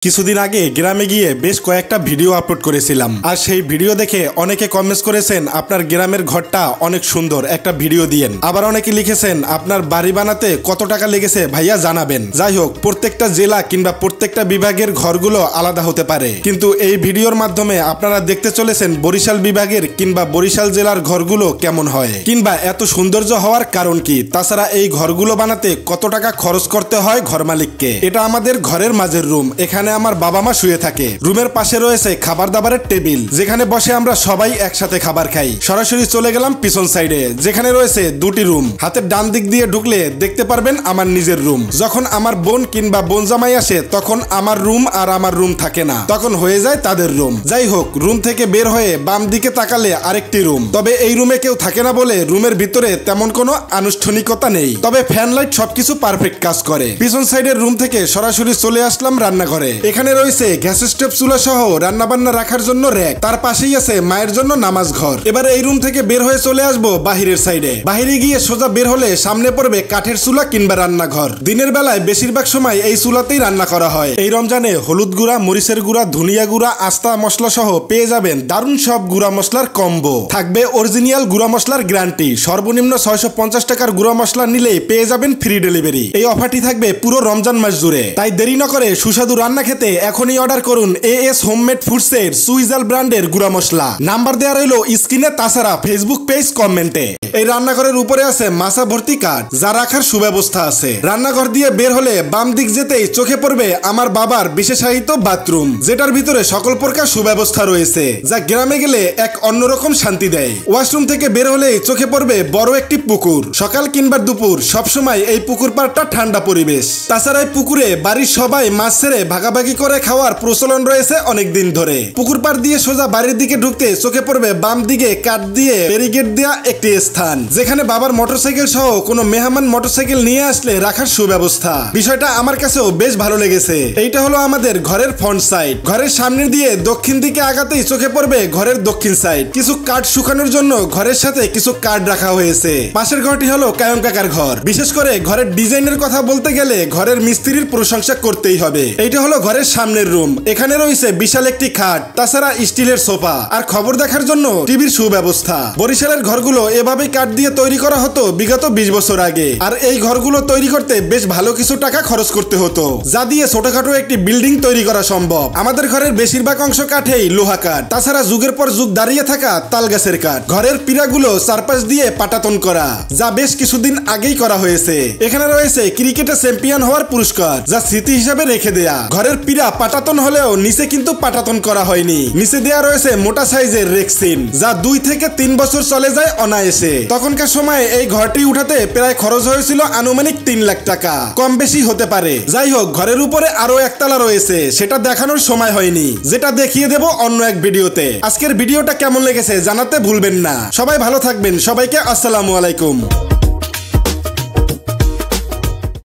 কিছুদিন আগে গ্রামে গিয়ে বেশ কয়েকটা ভিডিও আপলোড করেছিলাম আর সেই ভিডিও দেখে অনেকে কমেন্টস করেছেন আপনার গ্রামের ঘরটা অনেক সুন্দর, একটা ভিডিও দিয়েন। আবার অনেকে লিখেছেন আপনার বাড়ি বানাতে কত টাকা লেগেছে ভাইয়া জানাবেন। যাই হোক, প্রত্যেকটা জেলা কিংবা প্রত্যেকটা বিভাগের ঘরগুলো আলাদা হতে পারে, কিন্তু এই ভিডিওর মাধ্যমে আপনারা দেখতে চলেছেন বরিশাল বিভাগের কিংবা বরিশাল জেলার ঘরগুলো কেমন হয় কিংবা এত সৌন্দর্য হওয়ার কারণ কি। তাছাড়া এই ঘরগুলো বানাতে কত টাকা খরচ করতে হয় ঘর মালিককে। এটা আমাদের ঘরের মাঝের রুম, এখানে আমার বাবা মা শুয়ে থাকে। রুমের পাশে রয়েছে খাবার দাবারের টেবিল, যেখানে বসে আমরা সবাই একসাথে খাবার খাই। সরাসরি চলে গেলাম পিছন সাইডে, যেখানে রয়েছে দুটি রুম। হাতের ডান দিক দিয়ে ঢুকলে দেখতে পারবেন আমার নিজের রুম। যখন আমার বোন কিংবা বোন জামাই আসে তখন আমার রুম আর আমার রুম থাকে না, তখন হয়ে যায় তাদের রুম। যাই হোক, রুম থেকে বের হয়ে বাম দিকে তাকালে আরেকটি রুম। তবে এই রুমে কেউ থাকে না বলে রুমের ভিতরে তেমন কোনো আনুষ্ঠানিকতা নেই, তবে ফ্যান লাইট সবকিছু পারফেক্ট কাজ করে। পিছন সাইডের রুম থেকে সরাসরি চলে আসলাম রান্নাঘরে। এখানে রয়েছে গ্যাস স্টোভ, চুলা সহ রান্না বান্না রাখার জন্য র‍্যাক। তার পাশেই আছে মায়ের জন্য নামাজ ঘর। এবার এই রুম থেকে বের হয়ে চলে আসবো বাহিরের সাইডে। বাহিরে গিয়ে সোজা বের হলে সামনে পড়বে কাঠের চুলা কিংবা রান্নাঘর। দিনের বেলায় বেশিরভাগ সময় এই চুলাতেই রান্না করা হয়। এই রমজানে হলুদ গুঁড়া, মরিচের গুঁড়া, ধনিয়া গুঁড়া, আস্তা মশলা সহ পেয়ে যাবেন দারুণ সব গুঁড়া মশলার কম্বো। থাকবে অরিজিনাল গুঁড়া মশলার গ্যারান্টি। সর্বনিম্ন 650 টাকার গুঁড়া মশলা নিলেই পেয়ে যাবেন ফ্রি ডেলিভারি। এই অফারটি থাকবে পুরো রমজান মাস জুড়ে। তাই দেরি না করে সুস্বাদু রান্না খেতে এখনই অর্ডার করুন এএস হোমমেড ফুডসের সুইজাল ব্র্যান্ডের গুঁড়া মশলা। নাম্বার দেওয়া রইল স্ক্রিনে, তাছাড়া ফেসবুক পেজ কমেন্টে। এই রান্নাঘরের উপরে আছে মাছা ভর্তি কাঠ, যা রাখার সুব্যবস্থা আছে। রান্নাঘর দিয়ে বের হলে বাম দিক যেতেই চোখে পড়বে আমার বাবার বিশেষায়িত বাথরুম, যেটার ভিতরে সকল প্রকার সুব্যবস্থা রয়েছে, যা গ্রামে গেলে এক অন্যরকম শান্তি দেয়। ওয়াশরুম থেকে বের হলেই চোখে পড়বে বড় একটি পুকুর। সকাল কিংবা দুপুর সবসময় এই পুকুর পাড়টা ঠান্ডা পরিবেশ। তাছাড়া এই পুকুরে বাড়ির সবাই মাছ ছেড়ে ভাগাভাগি করে খাওয়ার প্রচলন রয়েছে অনেকদিন ধরে। পুকুর পাড় দিয়ে সোজা বাড়ির দিকে ঢুকতে চোখে পড়বে বাম দিকে কাঠ দিয়ে ব্যারিকেড দেয়া একটি স্থান, যেখানে বাবার মোটরসাইকেল সহ কোনো মেহমান মোটরসাইকেল নিয়ে আসলে রাখার সুব্যবস্থা। বিষয়টা আমার কাছেও বেশ ভালো লেগেছে। এইটা হলো আমাদের ঘরের ফ্রন্ট সাইড। ঘরের সামনে দিয়ে দক্ষিণ দিকে আগাতেই চোখে পড়বে ঘরের দক্ষিণ সাইড। কিছু কাঠ শুকানোর জন্য ঘরের সাথে কিছু কাঠ রাখা হয়েছে। পাশের ঘরটি হলো কায়ম কাকার ঘর। বিশেষ করে ঘরের ডিজাইনের কথা বলতে গেলে ঘরের মিস্ত্রির প্রশংসা করতেই হবে। এইটা হলো ঘরের সামনের রুম। এখানে রয়েছে বিশাল একটি খাট, তাছাড়া স্টিলের সোফা আর খবর দেখার জন্য টিভির সুব্যবস্থা। বরিশালের ঘরগুলো এভাবেই কাঠ দিয়ে তৈরি করা হতো বিগত 20 বছর আগে। আর এই ঘরগুলো তৈরি করতে বেশ ভালো কিছু টাকা খরচ করতে হতো, যা দিয়ে ছোটখাটো একটি বিল্ডিং তৈরি করা সম্ভব। আমাদের ঘরের বেশিরভাগ অংশ কাঠেই, লোহা কাঠ, তাছাড়া যুগের পর যুগ দাঁড়িয়ে থাকা তাল গাছের কাঠ। ঘরের পিরাগুলো চারপাশ দিয়ে পাটাতন করা, যা বেশ কিছুদিন আগেই করা হয়েছে। এখানে রয়েছে ক্রিকেটে চ্যাম্পিয়ন হওয়ার পুরস্কার, যা স্মৃতি হিসাবে রেখে দেয়া। ঘরের পিরা পাটাতন হলেও নিচে কিন্তু পাটাতন করা হয়নি। নিচে দেয়া রয়েছে মোটা সাইজের রেক্সিন, যা 2 থেকে 3 বছর চলে যায় অনায়াসে। তখনকার সময় এই ঘরটি উঠাতে প্রায় খরচ হয়েছিল আনুমানিক 3 লাখ টাকা, কম বেশি হতে পারে। যাই হোক, ঘরের উপরে আরো একতলা রয়েছে, সেটা দেখানোর সময় হয়নি, যেটা দেখিয়ে দেব অন্য এক ভিডিওতে। আজকের ভিডিওটা কেমন লেগেছে জানাতে ভুলবেন না। সবাই ভালো থাকবেন। সবাইকে আসসালামু আলাইকুম।